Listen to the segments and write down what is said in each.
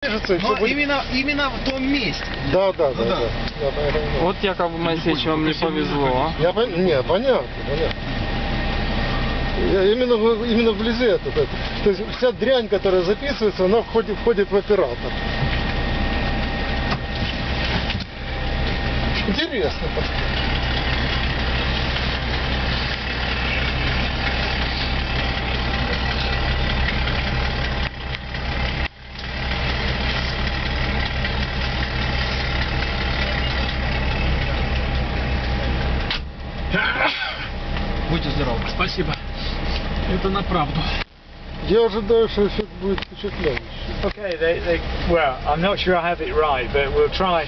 Но именно в том месте. Да. Вот Яков Моисеевич, вам не повезло. Не, понятно. Именно вблизи это. То есть вся дрянь, которая записывается, она входит в оператор. Интересно. Будьте здоровы. Спасибо. Это на правду. Я ожидаю, что эффект будет впечатляющий. Okay, well, I'm not sure I have it right, but we'll try.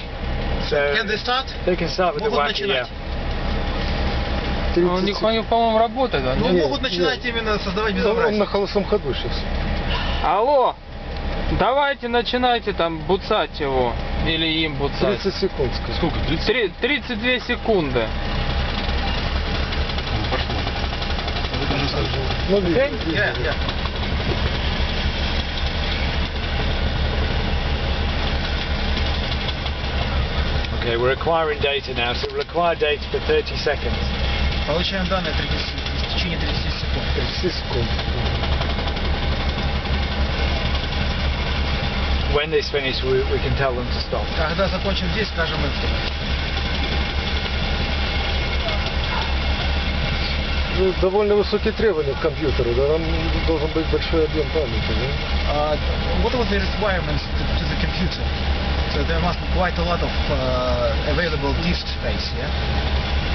So Can they start? they can start with the Могут wacky, yeah. начинать. У них, по-моему, работает, да? Ну, могут начинать именно создавать Он безобразие. на холостом ходу сейчас. Алло! Давайте начинайте там буцать его. Или им буцать. 30 секунд, скажи. Сколько? 30? 32 секунды. Пошло. Это же слышно. Ну, видно. Yeah. Okay, we're acquiring data now, so we'll acquire data for 30 seconds. Получаем данные в течение 30 секунд. 30 секунд. When this finished, we can tell them to stop. Когда закончим здесь, скажем им. Довольно высокие требования к компьютеру, да? Там должен быть большой объем памяти, да? What are the requirements to the computer? So there must be quite a lot of available disk space, yeah?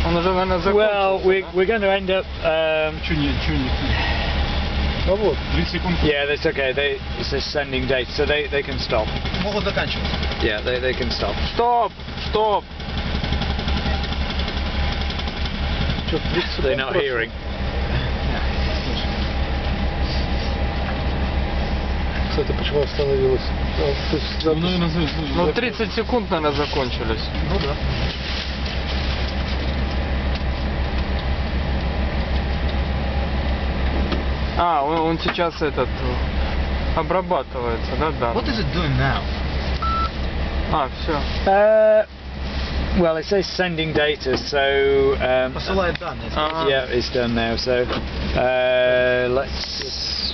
Он уже, наверное, закончился. Well, we're going to end up. Чего не? А вот. 30 секунд. Yeah, that's okay. It's just sending data, so they can stop. Могут заканчивать. Yeah, they can stop. Стоп! Что, 30 секунд They're not прошло? hearing. Кстати, почему остановилась? То есть Ну, запись- наверное, Ну, 30 секунд, наверное, закончились. Ну да. Он сейчас обрабатывается, да? What is it doing now? Все. Well, it says sending data, so Посылает данные. yeah, it's done now. So let's.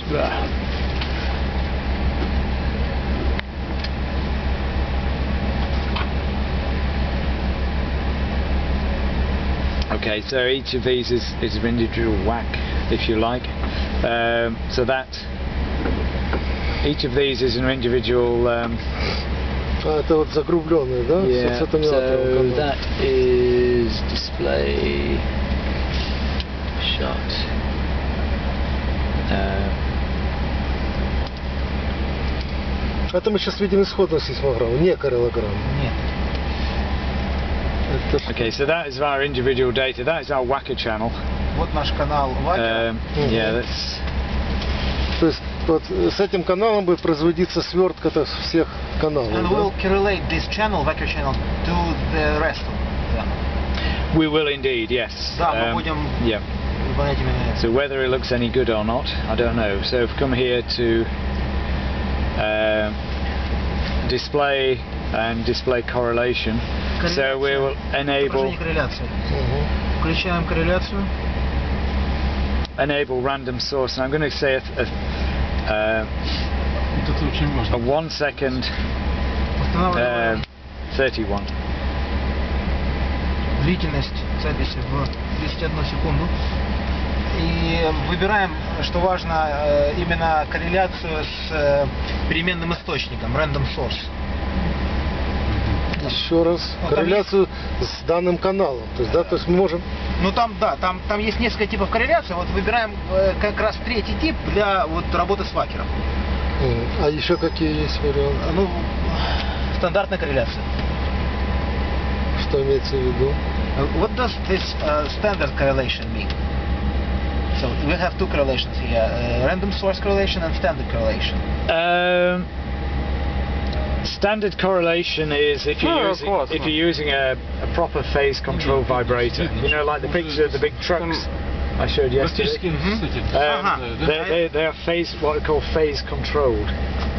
Okay, so each of these is an individual whack, if you like. So that each of these is an individual. это вот закругленные, да? Yeah. С этими So атомами. that is display shot. Это мы сейчас видим исходную сейсмограмму, не коррелограмму. Нет. Это ж- Okay, so that is our individual data. That is our Wacker channel. Вот наш канал Wacker. Yeah, that's. То есть вот с этим каналом будет производиться свертка всех каналов. And да? we'll correlate this channel, Wacker channel, to the rest of them. We will indeed, yes. Да, мы будем Yeah. выполнять именно это. So whether it looks any good or not, I don't know. So I've come here to display and display correlation. So we will enable Отображение корреляции. Мгм. Включаем корреляцию. enable random source. And I'm going to say Вот это очень важно. a 1 second Устанавливаем 31. длительность записи в 31 секунду. И выбираем, что важно, именно корреляцию с переменным источником, random source. Еще раз. Ну, там Корреляцию с данным каналом. То есть, да, то есть мы можем. Ну там, да, там есть несколько типов корреляции. Вот выбираем как раз третий тип для вот работы с вакером. А еще какие есть варианты? Ну, стандартная корреляция. Что имеется в виду? What does this standard correlation mean? So we have two correlations here: random source correlation and standard correlation. Standard correlation is if you're using a proper phase control vibrator. You know, like the picture of the big trucks I showed yesterday. Пластические, кстати. Ага. They are phase, what are called phase controlled.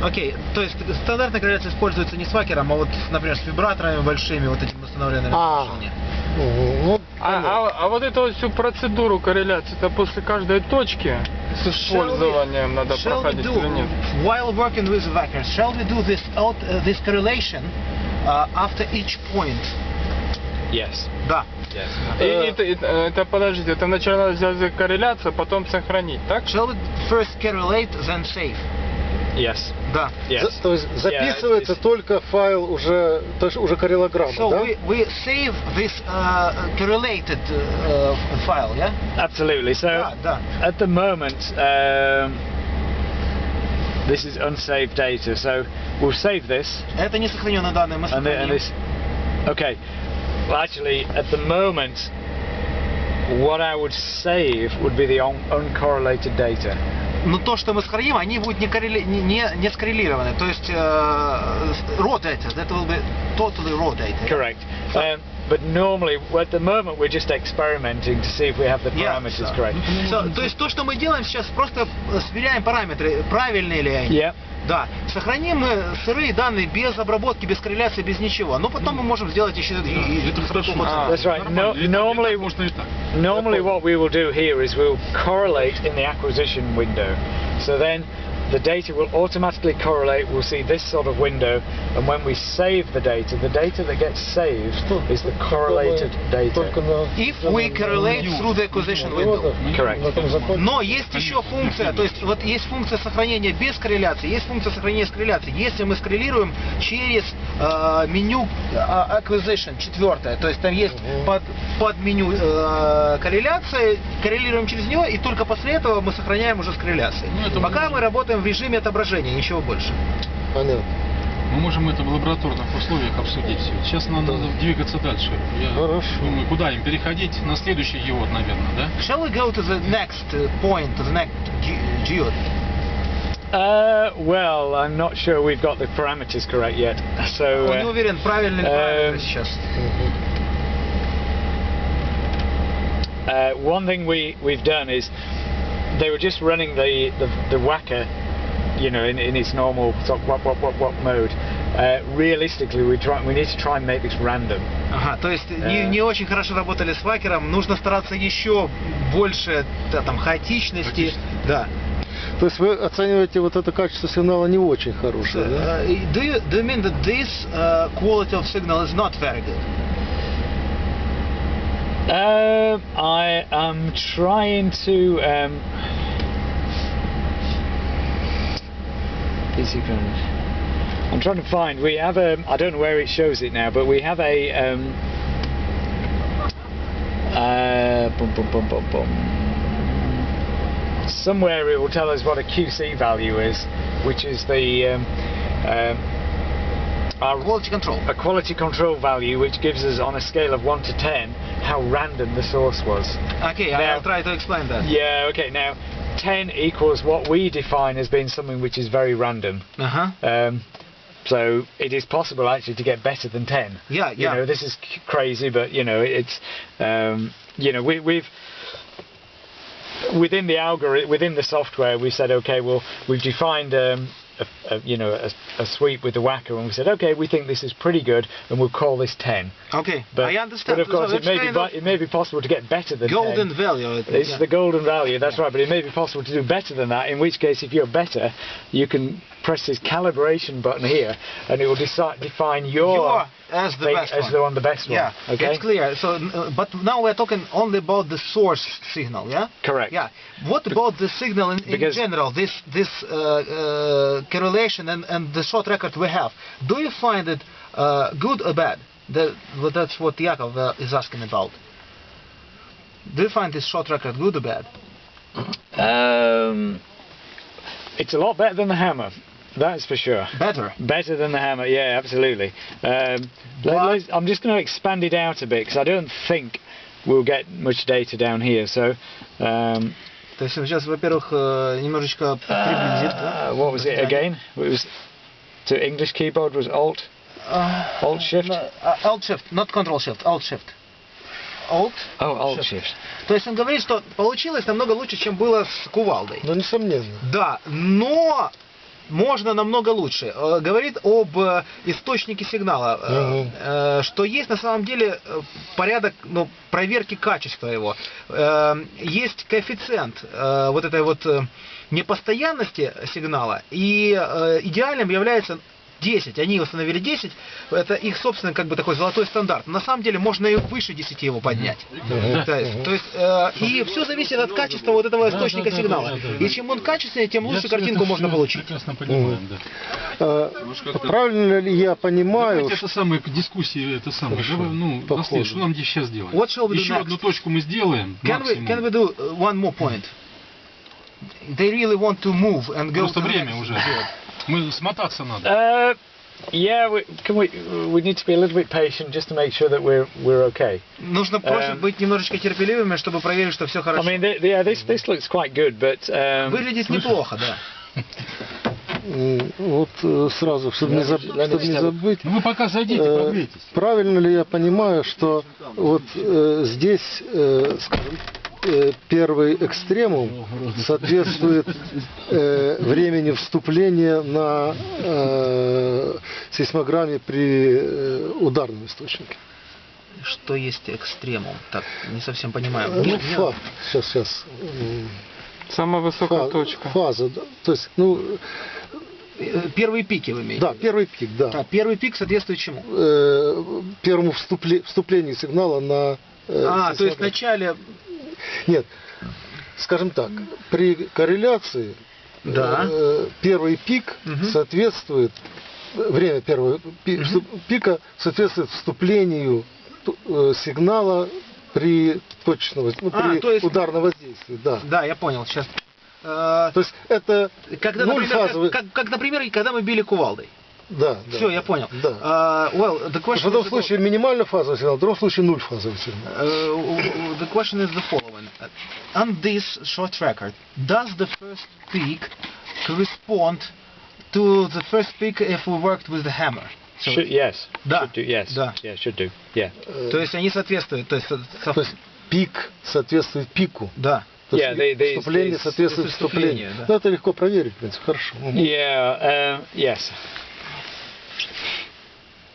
Окей, то есть стандартная корреляция используется не с вакером, а вот, например, с вибраторами большими, вот этими установленными А. на машине. Ну, А вот эту вот всю процедуру корреляции, это после каждой точки с использованием надо Shall we проходить do, или нет? while working with whackers, shall we do this correlation after each point? Yes. Да. Yes. Это, подождите, это вначале надо сделать корреляцию, потом сохранить, так? Shall we first correlate, then save? Yes. Да. Yes. То есть записывается Yeah, только файл уже, то есть уже коррелограмма, So да? we save this correlated file, yeah? Absolutely. So Да. at the moment, this is unsaved data. So we'll save this, Это не сохраненные данные, мы and сохраним. this. Okay. Well, actually, at the moment, what I would save would be the uncorrelated data. Но то, что мы сохраним, они будут не скоррелированы. То есть raw data, that will be totally raw data. Correct. But normally, at the moment, we're just experimenting to see if we have the Yeah, parameters so- correct. То есть то, что мы делаем сейчас, просто сверяем параметры, правильные ли они. Yeah. Да. Сохраним мы сырые данные без обработки, без корреляции, без ничего. Но потом мы можем сделать еще Это хорошо. That's right. Normally, Можно и так. Normally what we will do here is we'll correlate in the acquisition window. So then the data will automatically correlate. We'll see this sort of window, and when we save the data that gets saved is the correlated data. Только на... If we correlate through the acquisition window. Correct. На том законе. Но есть еще функция, то есть вот есть функция сохранения без корреляции, есть функция сохранения с корреляцией. Если мы скоррелируем через меню acquisition, 4, то есть там есть под меню корреляция, коррелируем через него, и только после этого мы сохраняем уже с корреляцией. Ну, это Пока можно. мы работаем в режиме отображения, ничего больше. Понятно. Мы можем это в лабораторных условиях обсудить. Сейчас нам надо двигаться дальше. Я Хорошо. думаю, куда им переходить? На следующий Geode, наверное, да? Shall we go to the next point, to the next Geode? Well, I'm not sure we've got the parameters correct yet. So Он не уверен, правильно ли параметры сейчас. one thing we've done is they were just running the whacker, you know, in its normal sort of what mode. Realistically, we need to try and make this random. Ага, то есть не очень хорошо работали с вакером, нужно стараться еще больше там хаотичности. Да. То есть вы оцениваете вот это качество сигнала не очень хорошее, да? Do you mean that this quality of signal is not very good? I am trying to I'm trying to find. We have a. I don't know where it shows it now, but we have a. Somewhere it will tell us what a QC value is, which is the our Quality control. a quality control value, which gives us on a scale of 1 to 10 how random the source was. Okay, Now- I'll try to explain that. Yeah. Okay. Now, 10 equals what we define as being something which is very random. Ага. So it is possible actually to get better than 10. Yeah, You yeah. know, this is crazy, but you know, it's you know, we've within the algorithm, within the software, we said, okay, well, we've defined you know, a sweep with the whacker, and we said, okay, we think this is pretty good, and we'll call this 10. Okay, But, I understand. but of course, So it may that's be kind of it may be possible to get better than 10. golden value. It's Yeah. the golden value, that's right, but it may be possible to do better than that, in which case if you're better, you can press this calibration button here and it will define your as the thing best as one. the best one. Yeah, Okay? it's clear. So, but now we're talking only about the source signal, yeah? Correct. Yeah. What about the signal in Because- general? This correlation and the short record we have. Do you find it good or bad? That's what Yakov is asking about. Do you find this short record good or bad? It's a lot better than the hammer, that's for sure. Better. Better than the hammer, yeah, absolutely. But- I'm just going to expand it out a bit because I don't think we'll get much data down here. So, То есть он сейчас, во-первых, немножечко приблизит. да? what was it again? It was to English keyboard was Alt Shift. Alt Shift, not Control Shift, Alt Shift. Alt. Oh, alt shift. То есть он говорит, что получилось намного лучше, чем было с кувалдой. Ну, несомненно. Да, но можно намного лучше. Говорит об источнике сигнала, что есть на самом деле порядок проверки качества его. Есть коэффициент вот этой вот непостоянности сигнала, и идеальным является 10. Они установили 10, это их собственный как бы такой золотой стандарт. На самом деле можно и выше 10 его поднять. То есть, и все зависит от качества вот этого источника сигнала. И чем он качественнее, тем лучше картинку можно получить. Правильно ли я понимаю? Давайте это самое, к дискуссии, это самое. Наслед, что нам здесь сейчас делать? What shall we do Еще next? одну точку мы сделаем. Can we do one more point? They really want to move and go Просто to the время next. уже. Мы смотаться надо. Yeah, we need to be a little bit patient just to make sure that we're okay. Нужно просто быть немножечко терпеливыми, чтобы проверить, что все I хорошо. mean, this looks quite good, but Выглядит неплохо, да. Вот сразу, чтобы не забыть. Ну вы пока зайдите, прогрейтесь. Правильно ли я понимаю, что вот здесь, скажем, первый экстремум соответствует времени вступления на сейсмограмме при ударном источнике? Что есть экстремум? Так, не совсем понимаю. Ну, сейчас. Самая высокая точка. Фаза, да. То есть, Первые пики вы имеете? Да, первый пик, да. А первый пик соответствует чему? Первому вступлению сигнала на... то есть в начале... Нет, скажем так, при корреляции первый пик соответствует, время первого пика соответствует вступлению сигнала при точном, при ударном воздействии. Да, я понял, сейчас. То есть это нульфазовый... Как, например, когда мы били кувалдой. Да. Все, я понял. Да. В одном случае минимально фазовый сигнал, в другом случае нуль фазовый сигнал. The question is the following. On this short record, does the first peak correspond to the first peak if we worked with the hammer? Yes. Да. Should do, yes. Да. Yeah, should do. Yeah. То есть они соответствуют. То есть пик соответствует пику. Да. То есть вступление соответствует вступлению. Да. Ну, это легко проверить, в принципе, хорошо. Yeah, yes.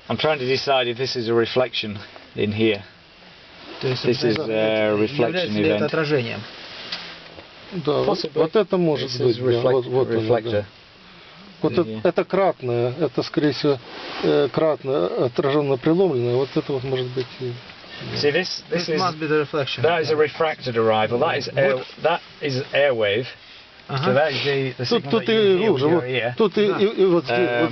I'm trying to decide if this is a reflection in here. This is a reflection является ли это event. отражением? Да, вот это может быть. Вот reflector. Вот это кратное, это, скорее всего, кратно отраженно преломленное. Вот это вот может быть. See, this must be the reflection. That is a refracted arrival. That is air wave. So that is the signal Тут that you hear with your и ear. тут и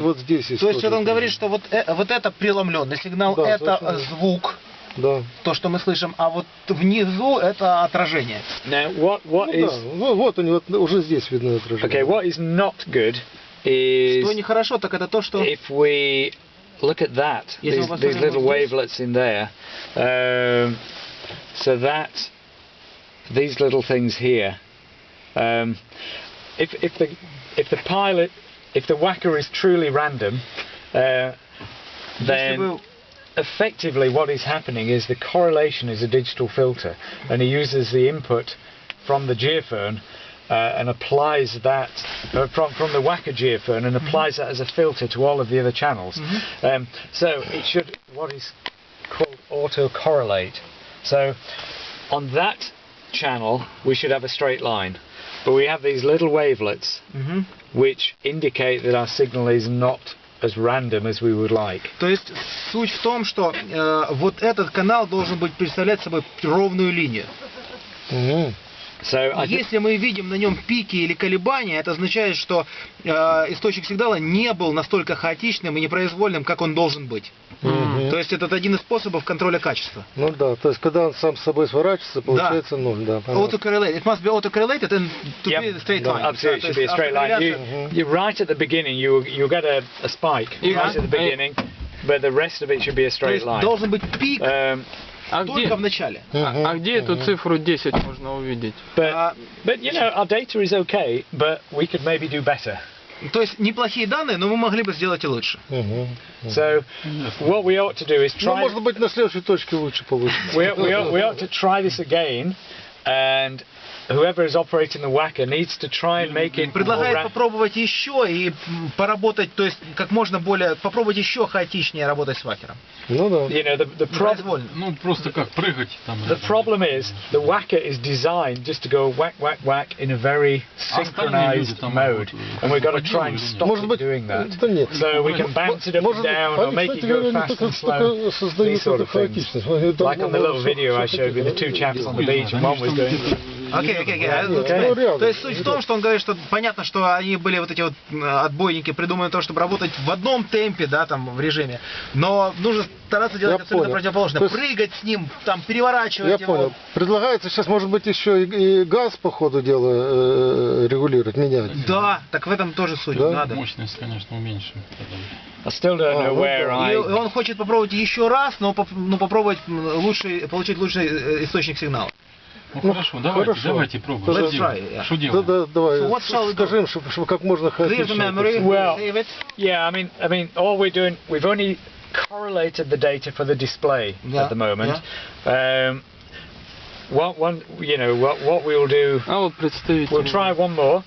вот здесь есть. То есть он говорит, что вот это преломленный сигнал, Да, это звук, да. то, что мы слышим, а вот внизу это отражение. Now, what is вот они вот уже здесь видно отражение. okay? What is not good is Что нехорошо, так это то, что if we look at that, these little wavelets in there. So that these little things here. If the whacker is truly random, then effectively what is happening is the correlation is a digital filter, and he uses the input from the geophone and applies that from the whacker geophone and applies that as a filter to all of the other channels. So it should what is called auto-correlate. So on that channel we should have a straight line. But we have these little wavelets which indicate that our signal is not as random as we would like. То есть суть в том, что вот этот канал должен быть представлять собой ровную линию. Если мы видим на нем пики или колебания, это означает, что источник сигнала не был настолько хаотичным и непроизвольным, как он должен быть. То есть это один из способов контроля качества. Ну да, то есть когда он сам с собой сворачивается, получается ноль. Да, autocorrelate. It must be autocorrelated and to be a straight line. Absolutely, it should be a straight line. You right at the beginning, you get a spike right at the beginning, but the rest of it should be a straight line. Должен быть пик только в начале. А где эту цифру 10 можно увидеть? But you know, our data is okay, but we could maybe do better. То есть неплохие данные, но мы могли бы сделать и лучше. So what we ought to do is Ну, try. может быть, на следующей точке лучше получится. We ought to try this again, and whoever is operating the whacker needs to try and make it more Предлагает попробовать еще и поработать, то есть как можно более, попробовать еще хаотичнее работать с вакером. Ну да. You know, the problem. Ну, просто как прыгать там. The problem is the whacker is designed just to go whack, whack, whack in a very synchronized mode, and we've got to try and stop Может it быть, doing that. да нет. So we can bounce it up and Может быть, down, or они, make кстати it go говоря, fast только and slow. создают These sort эту of things. хаотичность. Like on the little video I showed you, the two chaps on the beach, and one was doing. Окей. То есть суть в том, что он говорит, что понятно, что они были вот эти вот отбойники, придуманы то, чтобы работать в одном темпе, да, там, в режиме. Но нужно стараться делать абсолютно противоположное. Есть, прыгать с ним, там, переворачивать я его. понял. Предлагается сейчас, может быть, еще и газ по ходу дела регулировать, менять. Да, так в этом тоже суть. Да? Надо. Мощность, конечно, уменьшим. I still don't know where И I. он хочет попробовать еще раз, но попробовать получить лучший источник сигнала. Ну хорошо, давайте пробуем. Let's try, yeah. Что делаем? Да, давай, So what shall we do? скажи им, чтобы как можно Clear the хаотичнее. memory, Well, save it. Yeah, I mean, all we're doing, we've only correlated the data for the display at the moment. What we'll do, А вот представитель. we'll try one more,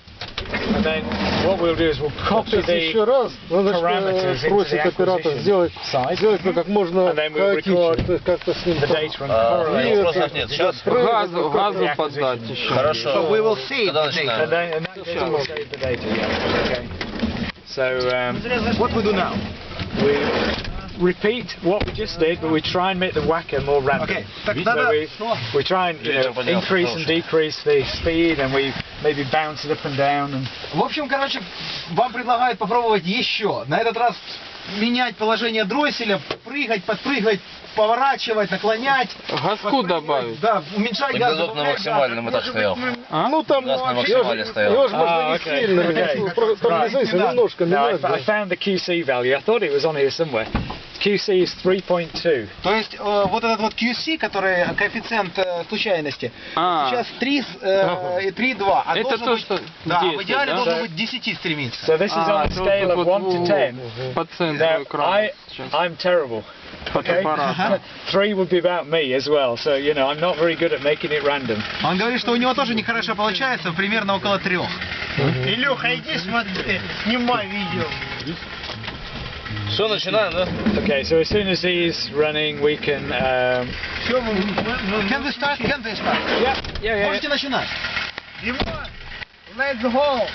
and then what we'll do is we'll copy Сейчас еще the раз, parameters into просит the оператор acquisition сделать side, как можно and then we'll record хаотичнее, то есть как-то с ним the data and correlate. Нет, сейчас. Газу поддать еще. Хорошо. So we will save Когда the data. начинаем? And that data will save the data. Yeah. Okay. So What we do now? we repeat what we just did, but we try and make the whacker more random. Okay. Так, So надо... we try and increase and decrease the speed, and we maybe bounce it up and down. And В общем, короче, вам предлагают попробовать еще. На этот раз менять положение дросселя, прыгать, подпрыгивать, поворачивать, наклонять. Газку добавить. Да, уменьшать И газ. газок на добавлять, максимальном этаже стоял. Ну там Газ на максимале стоял. его же можно не okay. сильно Okay. менять, просто немножко now менять. I found the QC value. I thought it was on here somewhere. QC is 3.2. То есть вот этот вот QC, который коэффициент случайности, А. сейчас 3,2. А Это должен то, быть, что да, 10, в идеале да? должен быть 10 стремиться. So this is on a это scale вот of 1 to 10. по центру Now экрана сейчас. I'm terrible. Okay, Фотоаппарат. 3 would be about me as well. So I'm not very good at making it random. Он говорит, что у него тоже нехорошо получается, примерно около 3. Илюха, иди смотри, снимай видео. Все, начинаем, да? Okay, so as soon as he's running, we can. Все, Can we start? Can we start? Yeah. Можете начинать. Димон, let's go.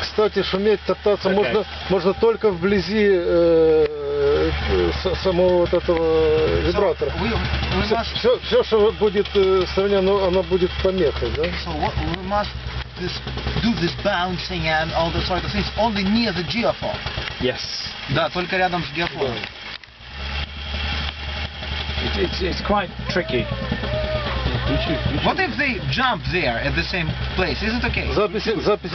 Кстати, шуметь, топтаться Okay. можно только вблизи самого вот этого вибратора. We must, Все, что будет сравнено, оно будет помехой, да? so we must do this bouncing and all the sort of things only near the geophone. Yes. Да, только рядом с геофоном. It's quite tricky. What if they jump there at the same place? Is it okay? Запись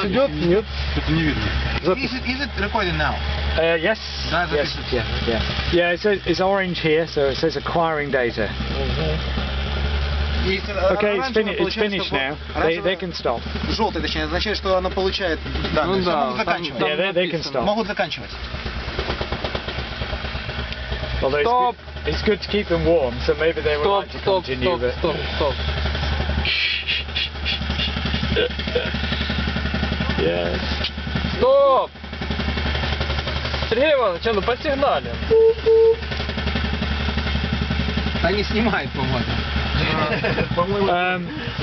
идет? Нет. Это не видно. Запись. Is it recording now? Yes. Да, Yes. записывается. Yeah. It's orange here, so it says acquiring data. Okay, it's finished now. They can stop. Желтый, точнее, означает, что она получает данные. Ну Всё, да, могут там- заканчивать. Yeah, they can stop. Могут заканчивать. Although Stop. it's good to keep them warm, so maybe they would Стоп, like to стоп, continue. стоп, But стоп, стоп. yeah. Стоп! Сергей Иванович, ну посигналим. Они снимают, по-моему.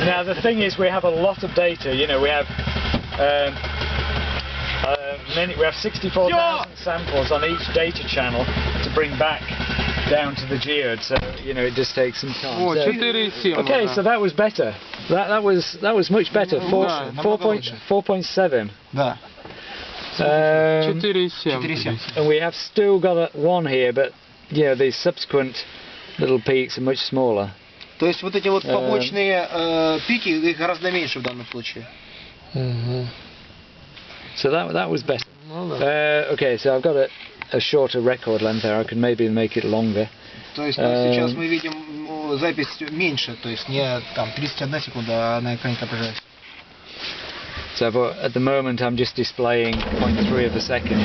Now the thing is, we have a lot of data. We have we have 64,000 samples on each data channel to bring back down to the Geode. So it just takes some time. О, So- 4,7. Okay, уже. so that was better. That was much better. Да, намного лучше. 4.7. Да. 4,7. 4,7. And we have still got one here, but the subsequent little peaks are much smaller. То есть вот эти вот побочные пики, их гораздо меньше в данном случае. So that was better. Ну да. Okay, so I've got it a shorter record length there. I can maybe make it longer. То есть сейчас мы видим запись меньше, то есть не там 31 секунда, а на экране отображается. So at the moment I'm just displaying 0.3 of a second.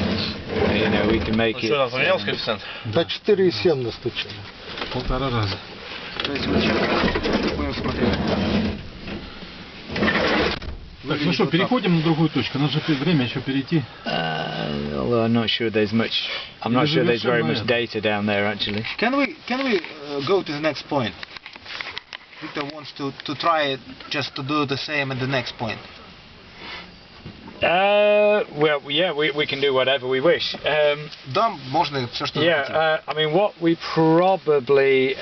You know, we can make it. Что, поменялся коэффициент? До 4,7 настучали. 1,5 раза. То есть вот сейчас будем смотреть. Так, ну что, переходим на другую точку. Надо же время еще перейти. Although I'm not sure there's much. I'm not sure there's very much data down there actually. Can we go to the next point? Victor wants to try it, just to do the same at the next point. Well, yeah, we can do whatever we wish. Да, можно все что Yeah, I mean, what we probably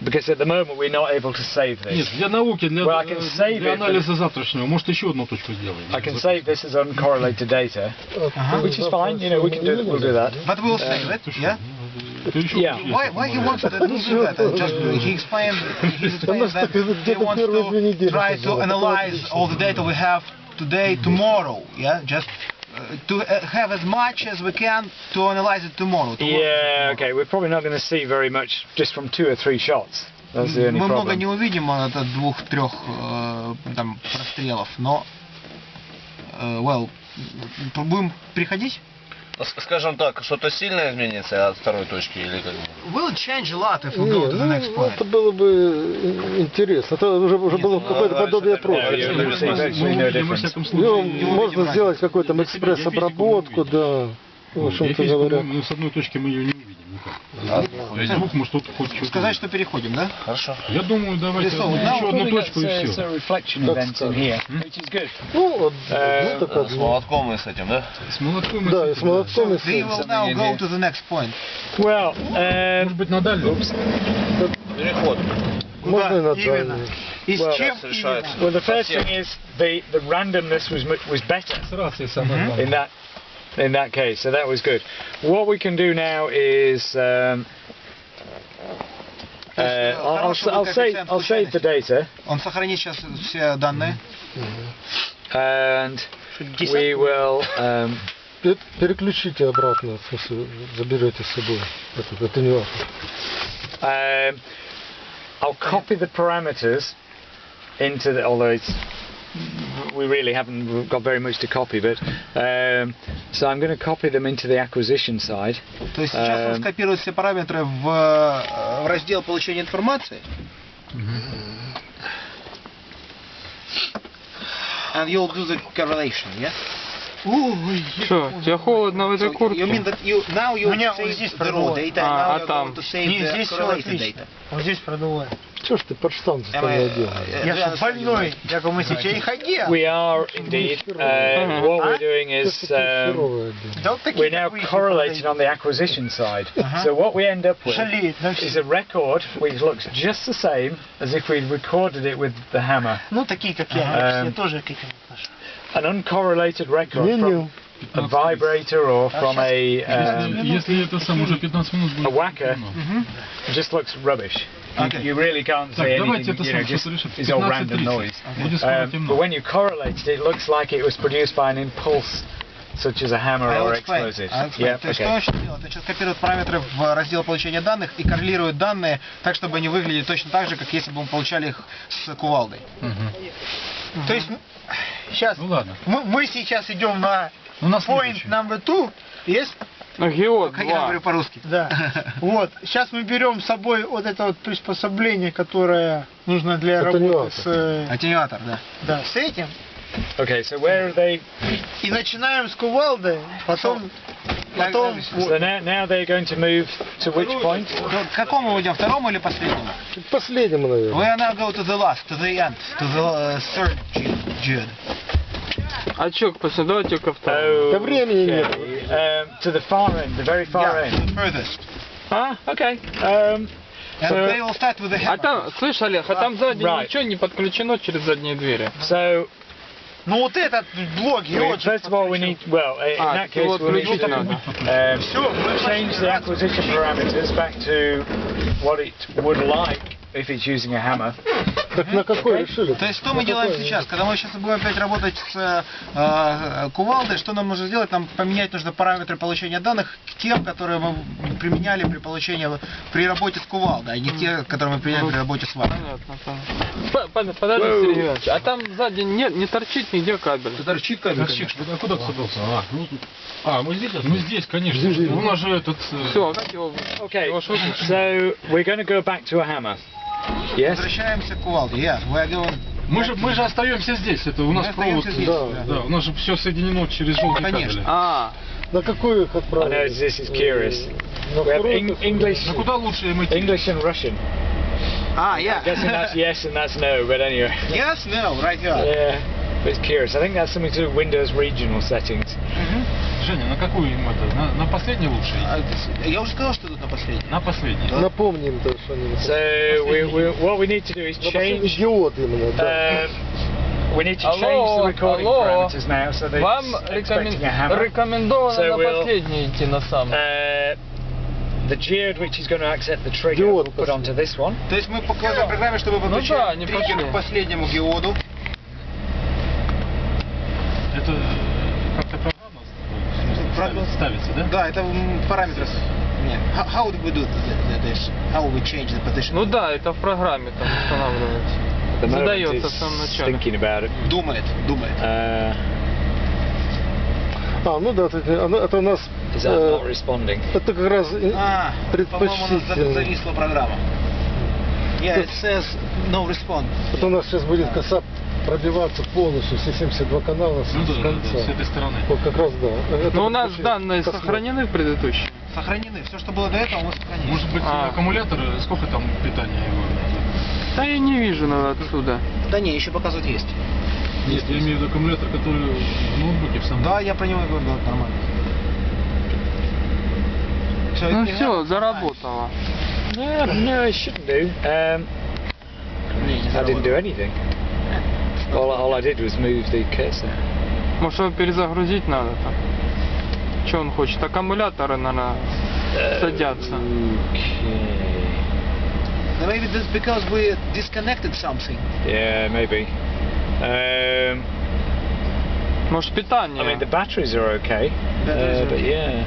because at the moment we're not able to save this. Нет, для науки, для анализа завтрашнего, может еще одну точку сделаем. I can save this as uncorrelated data, which is fine. You know, we'll do that. But we'll save it, yeah? Yeah. Why he wants to do that? Just he explained that he wants to try to analyze all the data we have today, tomorrow, yeah? Just to have as much as we can to analyze it tomorrow. Yeah, okay, we're probably not going to see very much just from 2 or 3 shots. That's the only Мы много problem. не увидим от 2-3 там прострелов, но well, будем приходить? Скажем так, что-то сильное изменится от второй точки или как? Will it change a lot if we go to the next point? Это было бы интересно. Это уже было какое-то подобие профиля. Можно сделать какую-то экспресс-обработку, да. В общем-то говоря. Ну, с одной точки мы ее не увидим никак. Звук, может, тут хоть что-то. Сказать, что переходим, да? Хорошо. Я думаю, давайте еще одну точку и все. Ну, вот С молотком и с этим, да? С молотком и да, и с молотком, и с We will now go to the next point. Well, Может быть, на дальнюю? Переход. можно и на именно. дальнюю. И с Well, чем решает. именно? well, the first thing is the randomness was better С рацией самое главное. in that case, so that was good. What we can do now is I'll save the data Он сохранит сейчас все данные. and we will Переключите обратно, в смысле, заберете с собой. Это не важно. I'll copy the parameters into the, although it's we really haven't got very much to copy, but so I'm going to copy them into the acquisition side. То есть сейчас он скопирует все параметры в раздел получения информации. And you'll do the correlation, yeah? Что, тебе холодно в этой So you куртке? mean that now you Меня вот save здесь the raw продуло. data, and А, now а you're там? going to save Не, the здесь все correlated отлично. data. Вот здесь продувает. Чего ж ты подштанцы Am стали I- делать? Я же больной, как мы сейчас и ходил. We are indeed. What we're doing is we're now correlating on the acquisition side. So what we end up with Жалеет на is все. a record which looks just the same as if we'd recorded it with the hammer. Ну, такие, как я, все тоже к этим отношусь. An uncorrelated record from a vibrator or from a Если это сам уже 15 минут будет. whacker just looks rubbish. Okay. You really can't Так, say давайте anything, это you know, сам just что-то решим. it's all random 15:30. noise. Будет скоро But темно. when you correlate it, it looks like it was produced by an impulse, such as a hammer I'll or explain. explosive. I'll explain. Yeah, То есть что он okay. сейчас делает? Он сейчас копирует параметры в раздел получения данных и коррелирует данные так, чтобы они выглядели точно так же, как если бы мы получали их с кувалдой. То есть, сейчас, Ну ладно. мы сейчас идем на У нас point следующий. number 2. Есть? Geode Как я 2. говорю по-русски. Да. Вот. Сейчас мы берем с собой вот это вот приспособление, которое нужно для работы с, Аттенюатор, да. да, с этим. Okay, so where are they? И начинаем с кувалды, потом So now they're going to move to which point? К какому мы идем? Второму или последнему? К последнему, наверное. We are now go to the last, to the end, to the third Geode. А чё, давайте ко второму. Да времени нет. To the far end, the very far Yeah, end. the furthest. Ah, okay. And they will start with the А hammer. там, слышь, Олег, а там сзади Right. ничего не подключено через задние двери? So ну вот этот блок Geode. first of all, we need, well, in that case, вот we'll need включить надо. to change the acquisition parameters back to what it would like if it's using a hammer. Так на какой решили? То есть что мы делаем сейчас? Когда мы сейчас будем опять работать с кувалдой, что нам нужно сделать? Нам поменять нужно параметры получения данных к тем, которые мы применяли при работе с кувалдой, а не те, которые мы применяли при работе с ватой. Понятно. Подожди, Сергей Иванович, а там сзади не торчит нигде кабель? Торчит кабель. А куда ты собрался? Мы здесь? Мы здесь, конечно. У нас же этот... Все, как его... Okay, so we're going to go back to a hammer. Yes? Возвращаемся к кувалде. Yes, we're going... Мы же остаемся здесь. Это у нас провод. Здесь, Да, у нас же все соединено через желтые Конечно. кабели. На какую их I know отправили? this is curious. На We have вторую? English, Ну куда лучше им идти? English and Russian. Yeah. I'm guessing that's yes and that's no, but anyway. Yes, no, right here. Yeah, but it's curious. I think that's something to do with Windows regional settings. Женя, на какую им это? На последний лучше? Я уже сказал, что тут на последний. На последний. Напомним то, что они... So what we need to do is change. Geode именно, да. We need to change the recording parameters now, so they're Вам expecting a hammer. рекомендовано So на we'll- последний идти на самом. The geode, which is going to accept the trigger, Geode we'll put onto this one. То есть мы покажем программе, чтобы подключить да, они триггер пошли. к последнему геоду. Это как-то программа ставится, да? Да, это параметры. Нет. How do we do this? How we change the position? Ну да, это в программе там устанавливается. At the moment, Задается в it's самом начале. thinking about it. Думает. Ну да, это у нас... Is that not responding? Это как раз По-моему, у нас предпочтительно. зависла программа. Yeah, it says no response. Это у нас сейчас будет коса пробиваться полностью, все 72 канала с Ну да, конца. с этой стороны. Вот как раз, да. Это Но у нас подключение данные к космосу. сохранены предыдущие. Сохранены. Все, что было до этого, мы сохранили. Может быть, аккумулятор, сколько там питания его? Да я не вижу отсюда. Да не, еще показывать есть. Нет, я имею в виду аккумулятор, который в ноутбуке в самом. Да, я про него и говорю, да, нормально. Ну все, заработало. No, it shouldn't do. I didn't do anything. All I did was move the cursor. Может его перезагрузить надо там? Что он хочет? Аккумуляторы, наверное, садятся. Okay. Maybe this because we disconnected something. Yeah, maybe. Может питание? I mean, the batteries are okay. But yeah.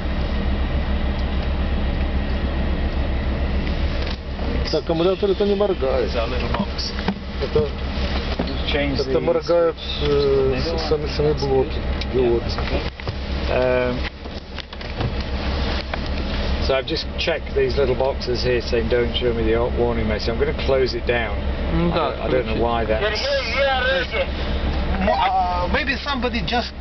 Аккумулятор это не моргает. There's our little box. Change Это these. моргают сами блоки. Диод. So I've just checked these little boxes here saying don't show me the warning message. I'm going to close it down. Да, I don't know why that. Maybe somebody just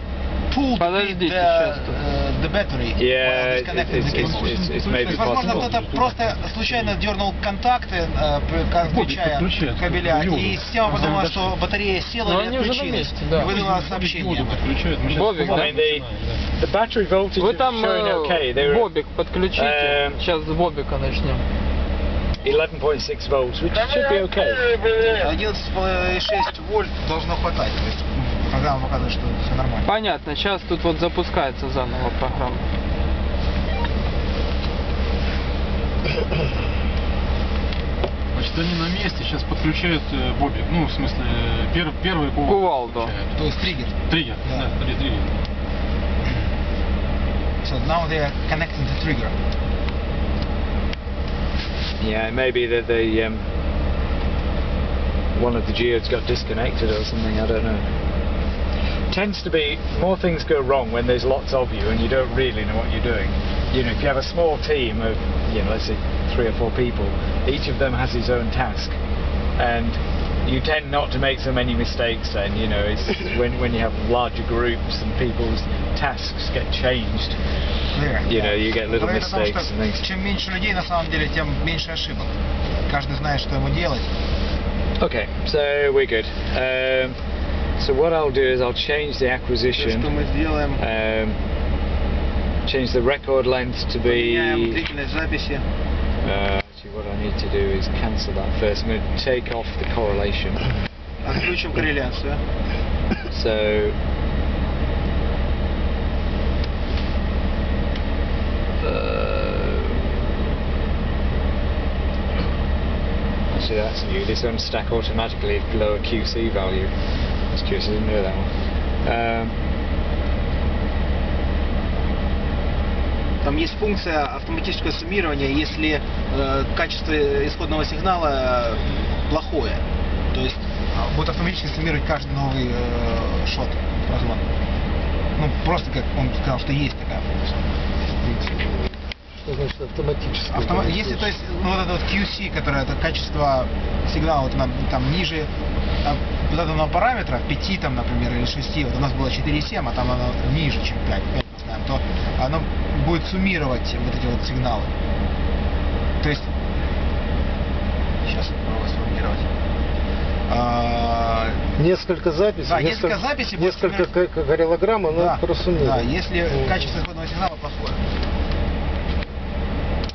pulled Подождите, сейчас тут. the battery. Yeah, Disconnected the cable. it's То maybe есть, возможно, possible. кто-то просто случайно дернул контакты, включая подключает. кабеля, Диоды. и система подумала, что батарея села Но или они уже на отключилась. месте, да. И выдала сообщение. Воду подключают. Мы сейчас Бобик, I mean, the battery voltage Вы is там showing okay. They were Бобик подключите. Сейчас с Бобика начнем. 11.6 volts, which should be okay. 11,6 вольт должно хватать. То есть программа показывает, что все нормально. Понятно, сейчас тут вот запускается заново программа. Значит, они на месте, сейчас подключают бобик. Ну, в смысле, первый Кувалду. подключают. То есть триггер. Триггер, Да. да, триггер. So now they are connecting the trigger. Yeah, maybe that the one of the geodes got disconnected or something. I don't know. Tends to be more things go wrong when there's lots of you and you don't really know what you're doing. You know, if you have a small team of, you know, let's say 3 or 4 people, each of them has his own task, and you tend not to make so many mistakes. Then, you know, it's when you have larger groups and people's tasks get changed. You know, you get little Говорит о том, mistakes что and things. чем меньше людей, на самом деле, тем меньше ошибок. Каждый знает, что ему делать. Okay, so we're good. So what I'll do is I'll change the Все, acquisition, что мы сделаем, change the record length to меняем be. длительность записи. Actually, what I need to do is cancel that first. I'm going to take off the correlation. Отключим корреляцию. So. actually that's new. This one stack automatically below a QC value. That's curious, I didn't know that one. Там есть функция автоматического суммирования, если качество исходного сигнала плохое. То есть будет автоматически суммировать каждый новый шот, разгон. Ну, просто как он сказал, что есть такая функция. Что значит автоматически? Если, то есть, ну, вот это вот QC, которое это качество сигнала, вот она там ниже вот этого параметра, 5 там, например, или 6, вот у нас было 4,7, а там оно ниже, чем 5 поставим, то оно будет суммировать вот эти вот сигналы. То есть, сейчас попробую сформулировать. Несколько записей, да, несколько записей, несколько горелограмм, оно да, просуммирует. да, если качество исходного сигнала плохое.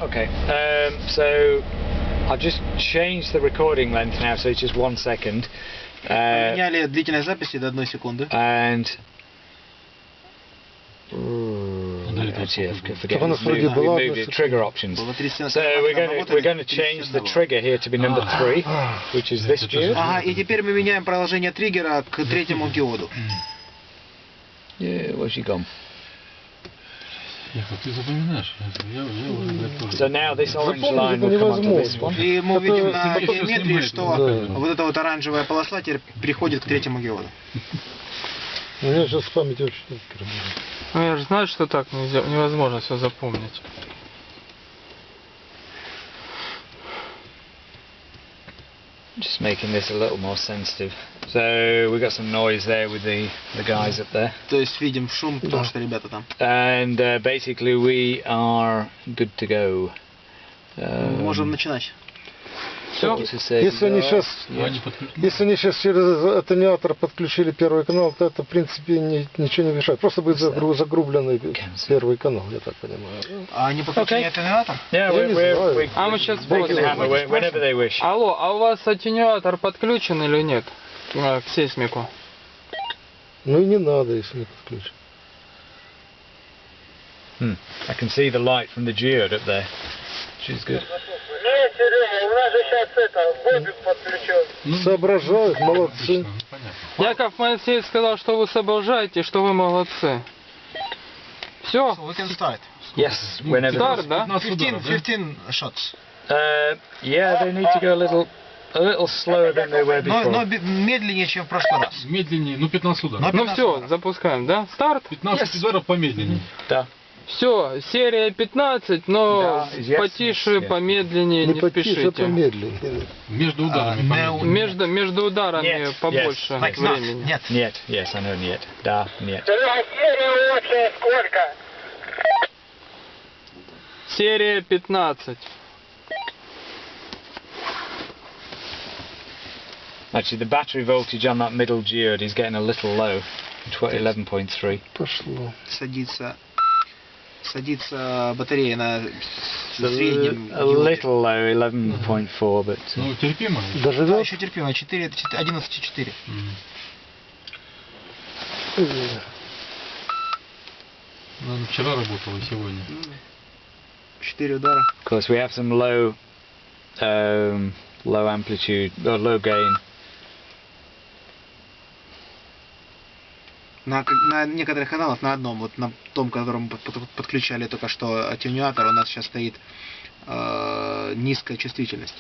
Okay, so I've just changed the recording length now, so it's just 1 second. Поменяли длительность записи до 1 секунды. And actually, I forget. Remove the trigger options. So we're going to change the trigger here to be number 3, which is this geode. Ага, и теперь мы меняем проложение триггера к третьему геоду. Yeah, where's she gone? Ты запоминаешь? So now this orange line will come onto this one. И мы увидим на геометрии, что вот эта вот оранжевая полоса теперь переходит к третьему геоду. У меня сейчас память очень работает. Ну я же знаю, что так нельзя, невозможно все запомнить. Just making this a little more sensitive. So we got some noise there with the guys up there. То есть видим шум, потому что ребята там. And basically we are good to go. Можем начинать. Все. Если они сейчас через атенюатор подключили первый канал, то это в принципе ничего не мешает. Просто будет загрубленный первый канал, я так понимаю. А они подключили атенюатор? А мы сейчас whenever they wish. Алло, а у вас атенюатор подключен или нет к сейсмику? Ну и не надо, если не подключен. I can see the light from the geode up there, which is good. Соображают, молодцы. Яков Моисеевич сказал, что вы соображаете, что вы молодцы. Все? So we can start. Yes, whenever. Start, да? 15 shots. Yeah, they need to go a little slower than they were before. Но медленнее, чем в прошлый раз. Медленнее, ну 15 ударов. Ну все, запускаем, да? Старт? 15 ударов помедленнее. Да. Все, серия 15, но потише, помедленнее, не спешите. Помедленнее. Между ударами. Между ударами побольше времени. Нет. Нет, yes, I know, нет. Да, нет. Серия 15. Actually, the battery voltage on that middle geode is getting a little low, 11.3. Пошло. Садится батарея на среднем. A little low, 11.4, but... Ну, терпимо. Да, еще терпимо, 11,4. Наверное, вчера работала, сегодня. 4 удара. Of course, we have some low amplitude, or low gain. На некоторых каналах, на одном, вот на том, к которому подключали только что атенюатор, у нас сейчас стоит низкая чувствительность.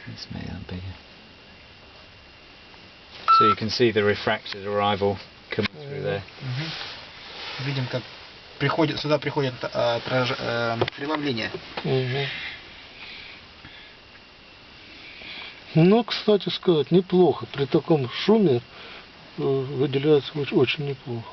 Let's make that bigger. So you can see the refracted arrival coming through there. Видим, как сюда приходит преломление. Ну, кстати сказать, неплохо. При таком шуме выделяется очень неплохо.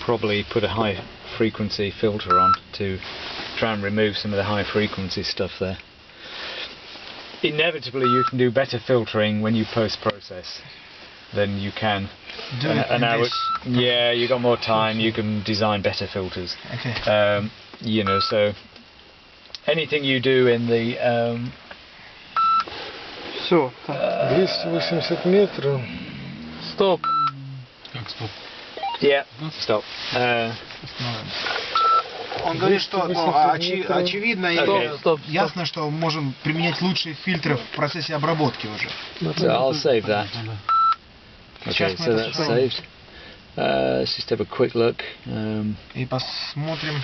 Probably put a high frequency filter on to try and remove some of the high frequency stuff there. Inevitably you can do better filtering when you post-process than you can. Yeah, you got more time, you can design better filters. Okay. You know, so anything you do in the Все. 280 метров. Стоп. Как стоп? Yeah, stop. Он говорит, что очевидно и Стоп. ясно, что можем применять лучшие фильтры в процессе обработки уже. So I'll save that. Okay, Сейчас мы so это that's всё saved. Let's just have a quick look. И посмотрим.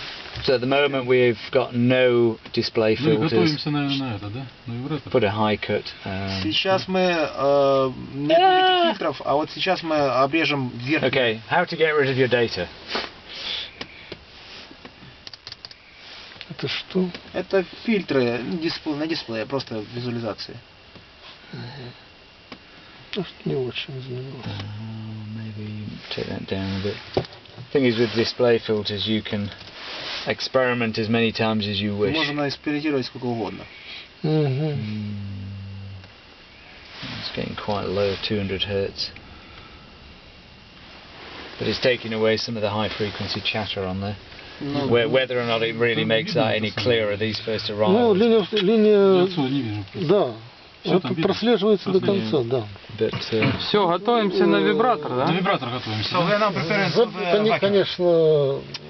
So at the moment we've got no display Ну и filters. готовимся, наверное, на это, да? На вибратор. Put a high cut. Сейчас мы не будет фильтров, а вот сейчас мы обрежем верхний. Okay, how to get rid of your data? Это что? Это фильтры на дисплее, просто визуализации. Может, не очень знаю. Maybe take that down a bit. Thing is, with display filters, you can experiment as many times as you wish. Можно экспериментировать сколько угодно. Угу. It's getting quite low, 200 hertz. But it's taking away some of the high frequency chatter on there. Whether or not it really makes that any clearer, these first Ну, arrivals. линия, Отсюда не вижу. да, Всё это там видно? прослеживается до конца, да. But Все, готовимся на вибратор, На да? вибратор готовимся. So да? we're now preparing for the Они, vacuum. конечно,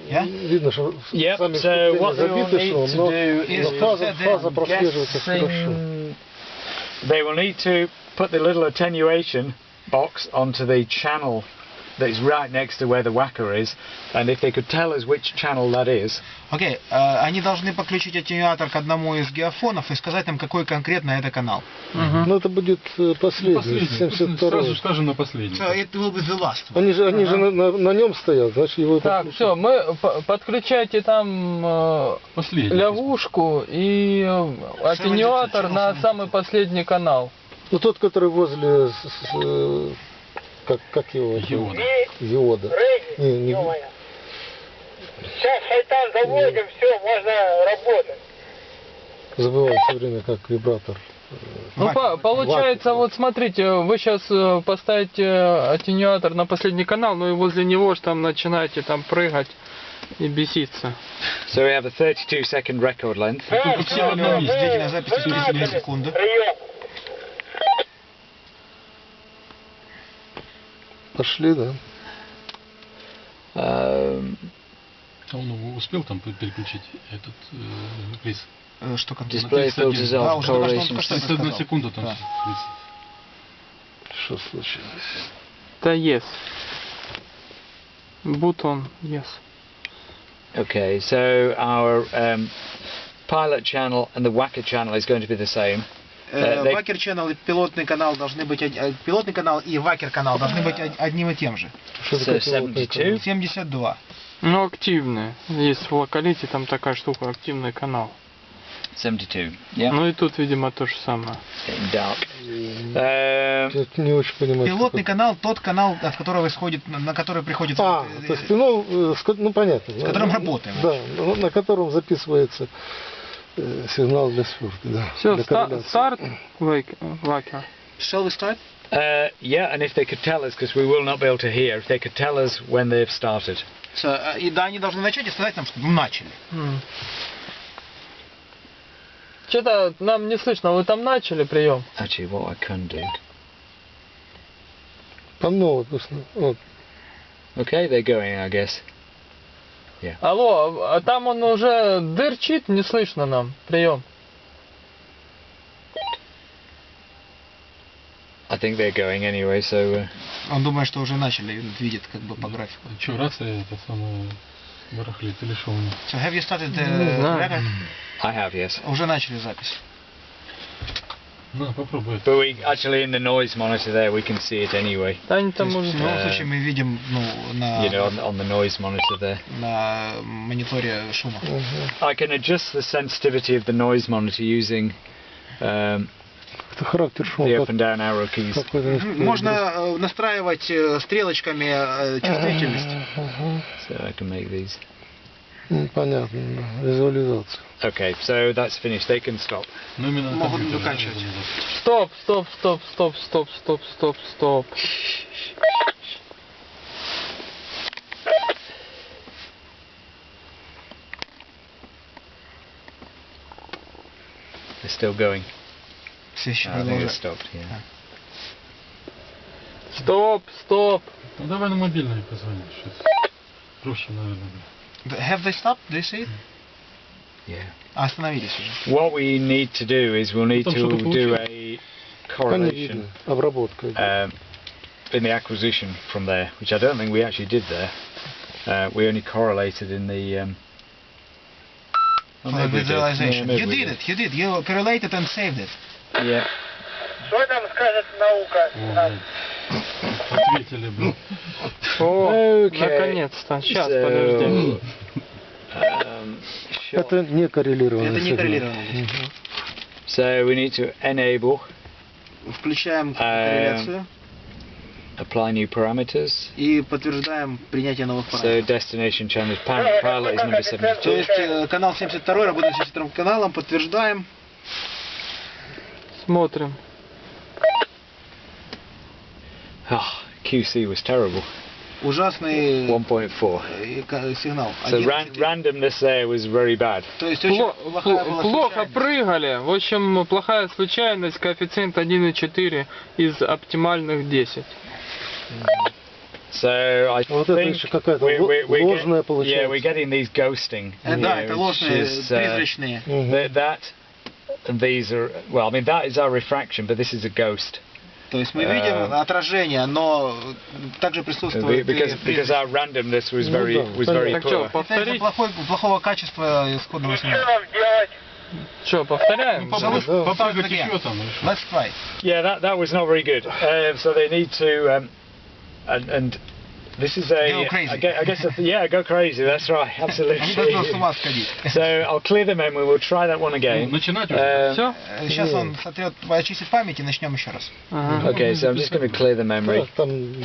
Yeah? видно, что Yep, сами so вступления what we will забиты need шумом, to но do is фаза прослеживается хорошо. they will need to put the little attenuation box onto the channel that is right next to where the whacker is, and if they could tell us which channel that is. Окей, они должны подключить аттенюатор к одному из геофонов и сказать нам, какой конкретно это канал. Но это будет последний, Последний. 72-й. Сразу скажем на последний. So it will be the last one. Они же на нем стоят, значит его Так, подключат. все, мы подключайте там Последний. лягушку и аттенюатор на самый последний канал. Ну тот, который возле, как его? Geode. Geode. Не, Сейчас шайтан заводим, все, можно работать. забываю все время, как вибратор. Ну, получается, вот смотрите, вы сейчас поставите аттенюатор на последний канал, ну и возле него же там начинаете там прыгать и беситься. So we have a 32-second record length. Только все в одном месте. Длительная запись 32 секунды. Прием. Пошли, да? Он успел там переключить этот приз? Что конкретно? Display filters А, off, уже только что он correlation. только что это 31 сказал. секунда там. Да. Что случилось? Да, yes. Button, yes. Okay, so our pilot channel and the whacker channel is going to be the same. Вакер channel и пилотный канал должны быть пилотный канал и вакер канал должны быть одним и тем же. Что So такое пилотный 72. 72. Ну, активные. Есть в локалите там такая штука, активный канал. 72. Yeah. Ну и тут, видимо, то же самое. Getting dark. Я не очень понимаю. Пилотный канал тот канал, от которого исходит, на который приходит. То есть, ну понятно. С которым работаем. Да, на котором записывается сигнал для сверки, да. Все, для корреляции. старт, вакер. Shall we start? Yeah, and if they could tell us, because we will not be able to hear, if they could tell us when they've started. И да, они должны начать и сказать нам, что начали. Что-то нам не слышно, вы там начали прием? Actually, what I can do. Вот. Okay, they're going, I guess. Алло, а там он уже дырчит, не слышно нам. Прием. I think they're going anyway, so... Он думает, что уже начали, видит как бы по графику. Что, рация это самое барахлит или что у них? So have you started Не the знаю. record? I have, yes. Уже начали запись. На, попробуй. But we actually in the noise monitor there, we can see it anyway. Да они То там есть, уже... в любом случае мы видим You know, on the noise monitor there. на мониторе шума. I can adjust the sensitivity of the noise monitor using Это характер the шума. up and down arrow keys. Можно настраивать стрелочками чувствительность. So I can make these. Понятно, да. Визуализация. Okay, so that's finished. They can stop. Ну, именно на Могут компьютере, да, заканчивать. это Стоп. They're still going. Все еще I think they продолжают. stopped, yeah. Стоп, стоп. Ну давай на мобильный позвони. Сейчас. Проще, наверное. Have they stopped? Do you see it? Yeah. Остановились уже. What we need to do is we'll need Там to что-то do получилось? a Там не видно. correlation Обработка. in the acquisition from there, which I don't think we actually did there. We only correlated in the For visualization. maybe You we did it. You did. You correlated and saved it. Yeah. Что там скажет наука? О, блядь. Ответили, блин. О, Okay. наконец-то. Сейчас, So, подожди. sure. Это не коррелированный Это не сигнал. коррелированно. So we need to enable Включаем корреляцию apply new parameters. и подтверждаем принятие новых So параметров. destination channel pilot is number То 72. есть канал 72 работает с 72 каналом, подтверждаем. Смотрим. QC was terrible. Ужасный 1.4. Сигнал. So randomness there was very bad. То есть очень плохая была Плохо случайность. прыгали. В общем, плохая случайность, коэффициент 1,4 из оптимальных 10. So I Вот это think еще какая-то we're ложная yeah, we're получается. getting these ghosting. Да, here, это which ложные, is, призрачные. that and these are, well, I mean that is our refraction, but this is a ghost. То есть мы видим отражение, но также присутствует Because our randomness was very Так что, poor. повторить? плохого качества исходного Что сигнала. нам делать? Что, повторяем? Попрыгать еще там. еще. Let's try. Yeah, that was not very good. So they need to and this is a Go crazy. I guess yeah, go crazy. That's right, Они должны с absolutely. ума сходить. So I'll clear the memory. We'll try that one again. Начинать уже. Все? Сейчас он сотрет, очистит память и начнем еще раз. Ага. Okay, so I'm just going to clear the memory. Да, там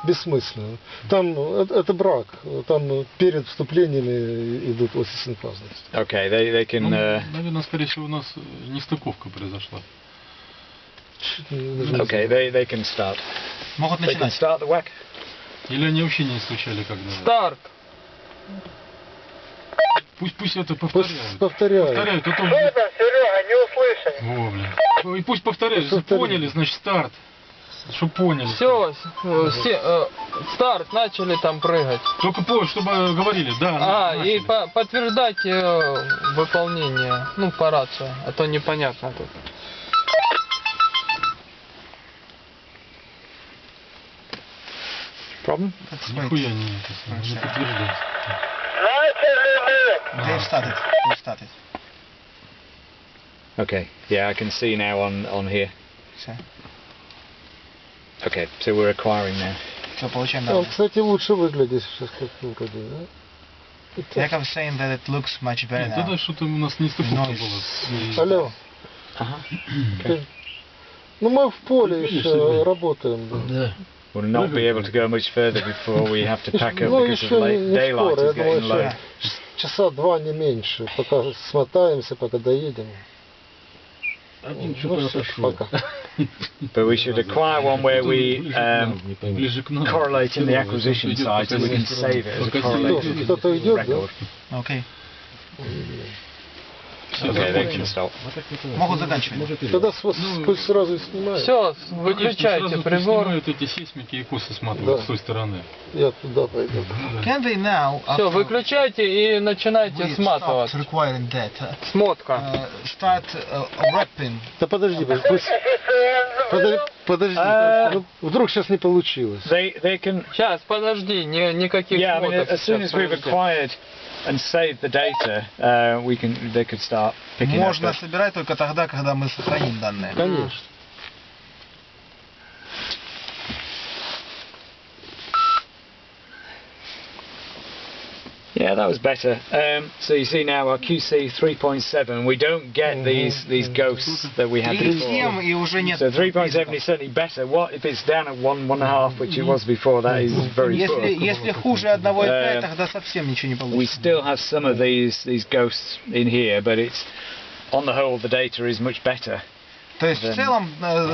бессмысленно. Там это брак. Там перед вступлениями идут оси синхазности. Okay, they can. Ну, наверное, скорее всего, у нас нестыковка произошла. Okay, they can start. Могут They can начинать. start the whack. Или они вообще не стучали когда? Старт. Пусть это Пусть повторяют. повторяю. Повторяют, а то... Что там, Серега, не услышали? Во, блин. И пусть повторяют. Пусть повторяют. Поняли, значит, старт. Чтоб поняли. Все, старт, начали там прыгать. Только чтобы говорили, да. И начали. подтверждать выполнение, ну, по рации, а то непонятно тут. Problem? Нихуя не подтверждать. Начали мы. They've started. Okay. Yeah, I can see now on here. Все. Okay, so we're acquiring now. Все, получаем Он, данные. кстати, лучше выглядит сейчас, как вроде, да? Яков saying that it looks much better Да, now. что-то у нас нестыковка Noise. была. Алло. Ага. Ну, мы в поле Видишь, еще Сергей? работаем. Да. We'll not be able to go much further before we have to pack up Ну, because еще of не daylight скоро, я is думаю, getting low. еще часа два, не меньше, пока смотаемся, пока доедем. Один Ну, что-то всё, отошел. пока. But we should acquire one where we Ближе к нам. correlate in the acquisition side so we can save it as a correlation Кто-то идет, да? record. Окей. Okay, they can stop. Могут заканчивать. Тогда пусть сразу и снимают. Все, Конечно, выключайте сразу прибор. снимают эти сейсмики и косы сматывают Да. с той стороны. Я туда пойду. Can they now, Все, after выключайте и начинайте we сматывать. stopped requiring data, Смотка. start wrapping? Да подожди, пусть... Подожди, ну, вдруг сейчас не получилось. They can. Сейчас, подожди, никаких Yeah, I mean, смоток as soon сейчас, as we've подожди. acquired and saved the data, they could start picking up. Можно собирать только тогда, когда мы сохраним данные. Конечно. Yeah, that was better. So you see now our QC 3.7. We don't get these ghosts that we had before. 3.7 и уже нет. So 3.7 is certainly better. What if it's down at 1.5, which it was before? That is very poor. Если хуже 1.5, тогда совсем ничего не We получится. still have some of these ghosts in here, but it's on the whole the data is much better. То есть в целом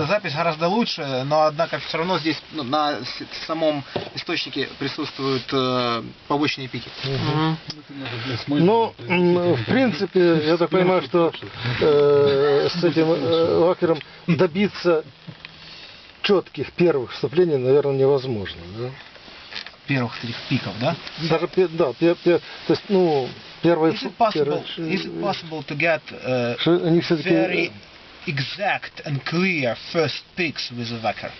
запись гораздо лучше, но однако все равно здесь на самом источнике присутствуют побочные пики. Мгм. Ну, в принципе, я так понимаю, что с этим лакером добиться четких первых вступлений, наверное, невозможно, да? Первых этих пиков, да? Даже, да, то есть, ну, первые... Is it possible to get они все-таки... very exact and clear first peaks with a Wacker?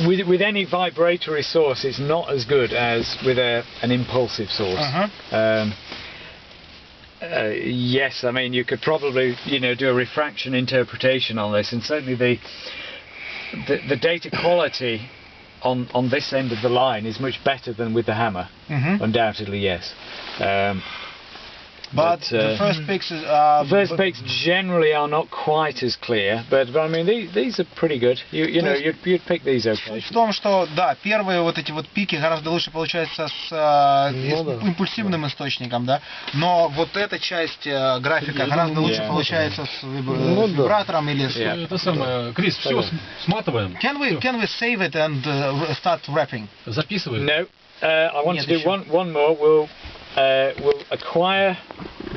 With any vibratory source, it's not as good as with an impulsive source. Yes, I mean you could probably do a refraction interpretation on this, and certainly the data quality on this end of the line is much better than with the hammer. Undoubtedly, yes. But the first peaks first peaks generally are not quite as clear, but I mean these are pretty good. You'd pick these okay. Суть в том, что да, первые вот эти вот пики гораздо лучше получаются с импульсивным источником, да, но вот эта часть графика гораздо лучше получается с вибратором или с... Это самое, Крис, все сматываем. Can we save it and start wrapping? Записываем. No, I want to do one more. We'll acquire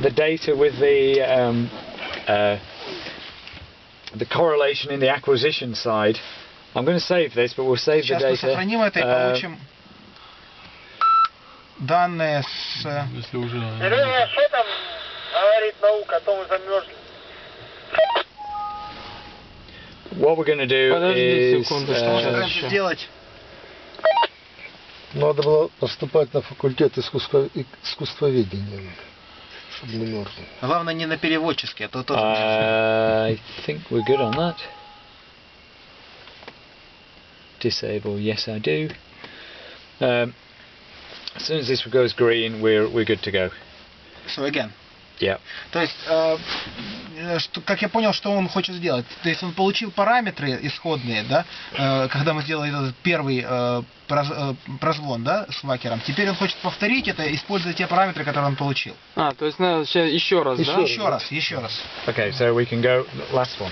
the data with the correlation in the acquisition side. I'm going to save this, but we'll save the data. Сейчас мы сохраним это и получим данные с... Если уже... Серега, что там говорит наука, а то мы замерзли. What we're going to do is... Что сделать? Надо было поступать на факультет искусствоведения, чтобы не мерзнуть. Главное не на переводческий, а то тоже... I think we're good on that. Disable, yes I do. As soon as this goes green, we're good to go. So again. Yeah. То есть, как я понял, что он хочет сделать. То есть он получил параметры исходные, да, когда мы сделали этот первый прозвон, да, с вакером. Теперь он хочет повторить это, используя те параметры, которые он получил. То есть надо сейчас еще раз, да? Еще раз. Okay, so we can go last one.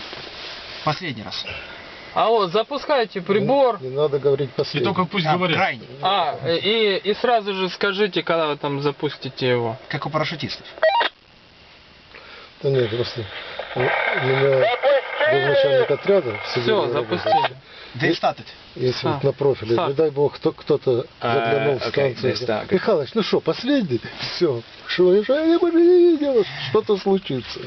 Последний раз. А вот запускайте прибор. Не надо говорить И последний. только пусть говорят. Крайний. И сразу же скажите, когда вы там запустите его. Как у парашютистов. Да нет, просто у меня был начальник отряда. Все, запустили. They started. Если вот на профиле, не дай бог, кто-то заглянул в станцию. Михалыч, ну что, последний? Все. Что, я бы не видел, что-то случится.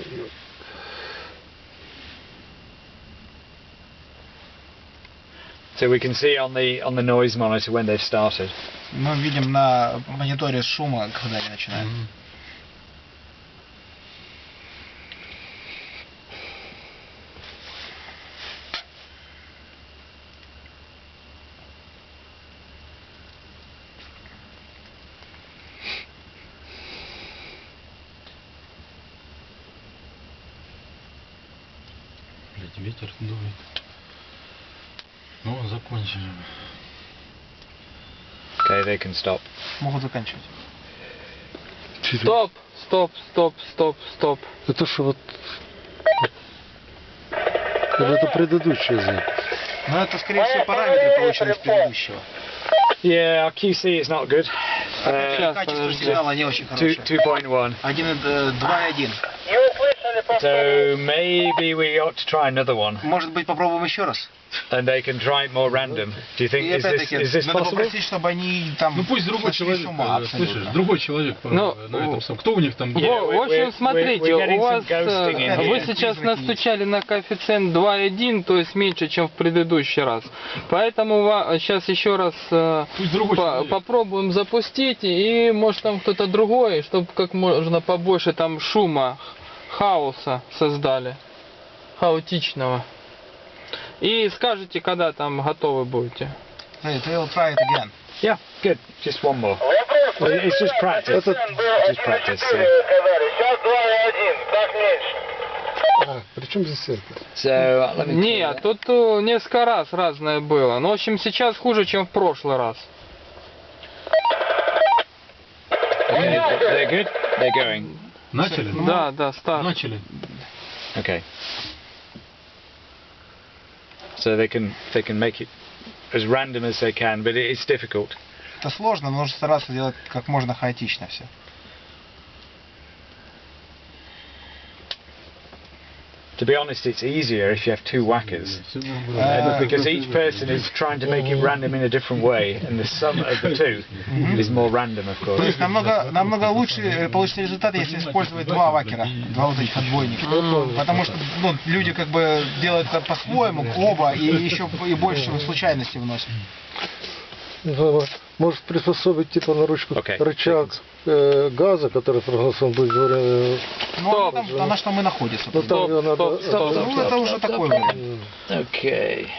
So we can see on the noise monitor when they've started. Мы видим на мониторе шума, когда они начинают. Блять, ветер дует. Ну, закончили. Okay, they can stop. Могут заканчивать. Стоп. Это что вот... Или это предыдущая запись? Но это, скорее всего, параметры получены с предыдущего. Yeah, our QC is not good. Качество сигнала не очень хорошее. 2.1. 2.1. So maybe we ought to try another one. Может быть, попробуем еще раз? And they can try it more random. Do you think И is this надо possible? попросить, чтобы они там... Ну пусть другой сошли с человек, ума абсолютно. слышишь, другой человек на этом самом. Кто у них там? В общем, смотрите, we're у вас getting some ghosting in вы here. сейчас настучали на коэффициент 2,1, то есть меньше, чем в предыдущий раз. Поэтому сейчас еще раз Пусть другой человек. попробуем запустить, и может там кто-то другой, чтобы как можно побольше там шума, хаоса создали, хаотичного. И скажите, когда там готовы будете. They will try it again. Yeah, good. Just one more. It's just practice. Just practice. Сейчас 2,1, так меньше. При чем здесь это? So let me. Нет, тут несколько раз разное было. Но, в общем, сейчас хуже, чем в прошлый раз. Okay, they're good. They're going. Начали? Да, старт. Начали. Okay. So they can make it as random as they can, but it's difficult. Это сложно, но нужно стараться делать как можно хаотично все. to be honest, it's easier if you have two whackers, because each person is trying to make it random in a different way, and the sum of the two is more random, of То course. есть намного лучше получится результат, если использовать два вакера, два вот этих отбойника. Потому что ну, люди как бы делают это по-своему, оба, и еще и больше случайностей вносят. Может приспособить типа на ручку рычаг газа, который проголосован будет говоря. Ну, там, на что мы находимся. Ну, там его надо... Ну, это уже такой вариант. Okay.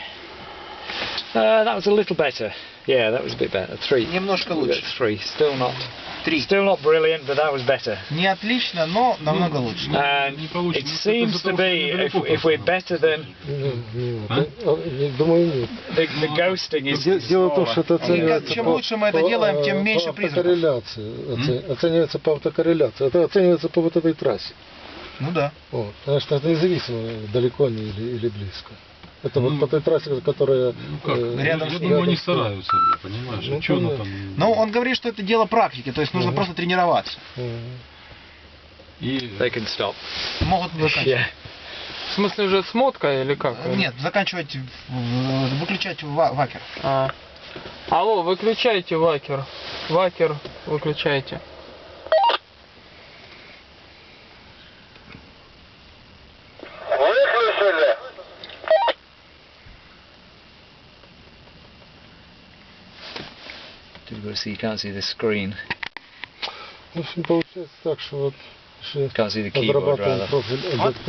That was a little better. Yeah, that was a bit better. 3. Немножко лучше. 3. Still not. 3. Still not brilliant, but that was better. Не отлично, но намного лучше. And it seems to be, if we're better than... Думаю, нет. The ghosting is... Дело в том, что это оценивается Чем лучше мы это делаем, тем меньше призраков. Оценивается по автокорреляции. Это оценивается по вот этой трассе. Ну да. Вот. Потому что это независимо, далеко они или близко. Это вот по той трассе, которая... Рядом я с думаю, они стараются, понимаешь? Ну, что оно там... Ну, он говорит, что это дело практики, то есть нужно просто тренироваться. И... They can stop. Могут заканчивать. Yeah. В смысле уже смотка или как? Нет, заканчивать, выключать вакер. Алло, выключайте вакер. Вакер, выключайте. So you can't see the screen. В общем, получается так, что вот Can't see the keyboard, обрабатываем rather. профиль ЛДТ,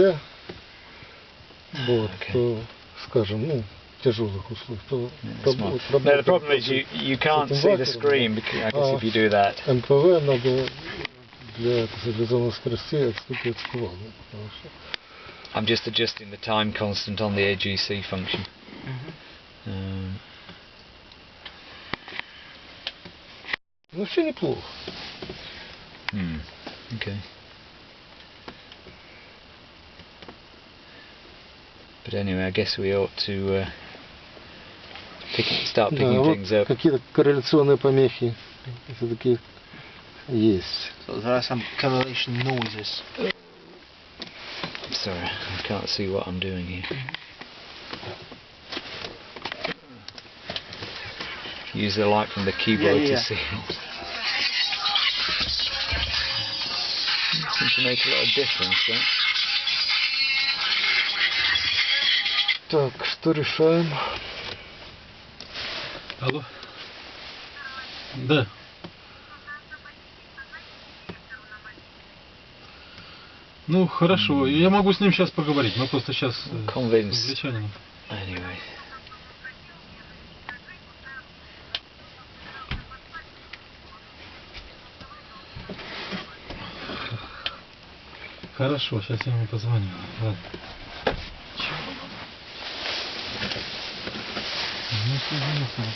вот, то, скажем, ну, в тяжелых условиях, то No, the problem is you can't see the screen, because I guess if you do that. МПВ надо для зоны скоростей отступить к валу, потому что... I'm just adjusting the time constant on the AGC function. Ну, все неплохо. Okay. But anyway, I guess we ought to start picking Да, things вот up. какие-то корреляционные помехи все-таки есть. So there are some correlation noises. Sorry, I can't see what I'm doing here. Use the light from the keyboard to see. Seems to make a lot of difference, right? Так, что решаем? Алло? Да. Ну, хорошо. Я могу с ним сейчас поговорить. Мы просто сейчас с англичанином. Anyway. Хорошо, сейчас я ему позвоню. Ладно. Ну, созвонился, вот.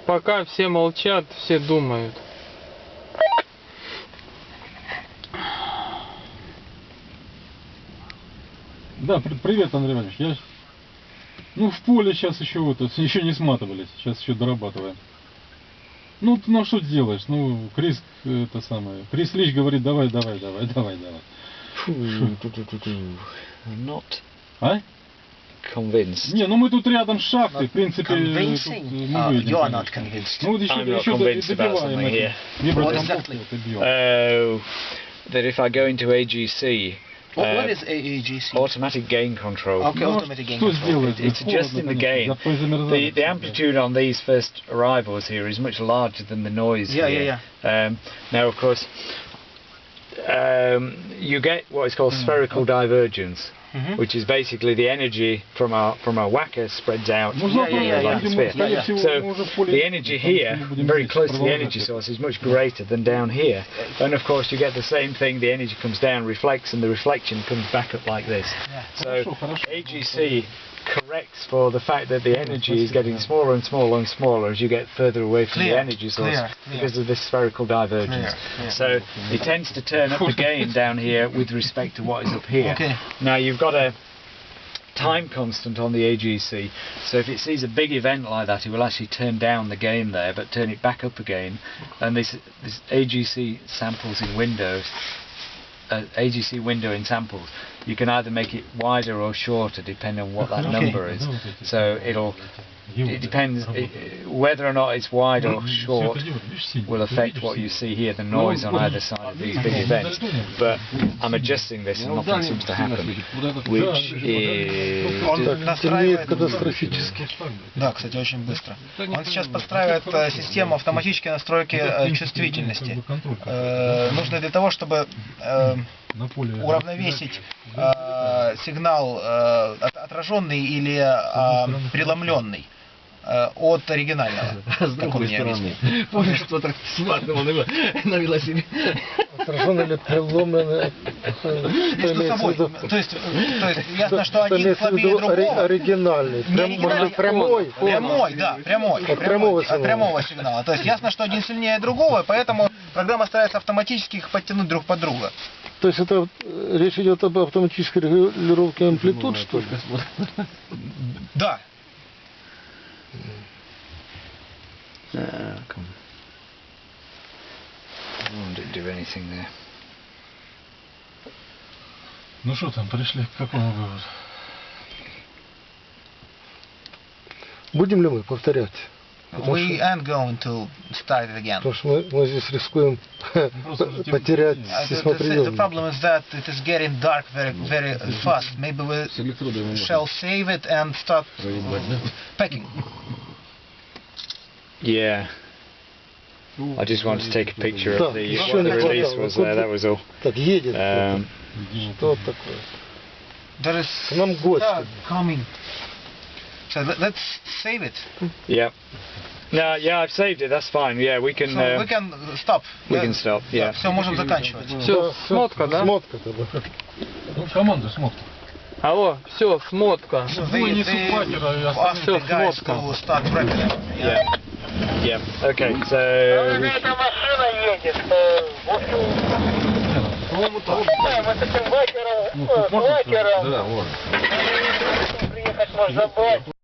Пока все молчат, все думают. Да, привет, Андрей Иванович. Я... Ну, в поле сейчас еще вот, еще не сматывались, сейчас еще дорабатываем. Ну, что сделаешь? Ну, Крис, это самое. Крис Лич говорит, давай. Not А? convinced. Не, ну мы тут рядом с шахтой, в принципе, тут мы выйдем. You are not convinced. Ну, вот еще I'm not convinced about добиваем something here. What exactly? That if I go into AGC, What is AAGC? automatic gain control. Okay, automatic gain Что control. сделать? It's adjusting the gain. The amplitude on these first arrivals here is much larger than the noise. Yeah. Now, of course, you get what is called spherical divergence, which is basically the energy from a whacker spreads out like a sphere. So the energy here, very close to the energy source, is much greater than down here. And of course you get the same thing, the energy comes down, reflects, and the reflection comes back up like this. So AGC corrects for the fact that the energy is getting smaller and smaller and smaller as you get further away from the energy source because of this spherical divergence. So it tends to turn up the gain down here with respect to what is up here. Now you've got a time constant on the AGC, so if it sees a big event like that, it will actually turn down the gain there but turn it back up again. And this AGC samples in windows, AGC window in samples, you can either make it wider or shorter depending on what that number is. So it depends whether or not it's wide or short will affect what you see here, the noise on either side of these big events. But I'm adjusting this and nothing seems to happen, which is... Он настраивает катастрофически. Да, кстати, очень быстро. Он сейчас подстраивает систему автоматической настройки чувствительности. Нужно для того, чтобы уравновесить сигнал отраженный или преломленный от оригинального. С другой стороны. Помнишь, что так сматывал его на велосипеде? Отраженный или преломленный? Между собой. То есть ясно, что один слабее другого. Оригинальный. Прямой. Прямой, да, прямой. От прямого сигнала. То есть ясно, что один сильнее другого, поэтому программа старается автоматически их подтянуть друг под друга. То есть это речь идет об автоматической регулировке амплитуд, что ли? Да. Ну что там, пришли к какому выводу? Будем ли мы повторять? We aren't going to start it again. Потому что мы здесь рискуем потерять The problem is that it is getting dark very fast. Maybe we shall save it and start packing. Yeah. I just wanted to take a picture of the what the release was there, that was all. Так, едет. Что такое? There is К нам гость. coming. So let's save it. Yeah. No, yeah, I've saved it. That's fine. Yeah, we can. So we can stop. We can stop. Yeah. Все, можем заканчивать. Все, смотка, да? Смотка-то, да. Ну, команда смотка. Алло, все, смотка. So they asked the guys to start wrapping it. Yeah. Yeah. Okay. So. Эта машина едет. Мы с этим вакером. Да, вот. Приехать можно забрать.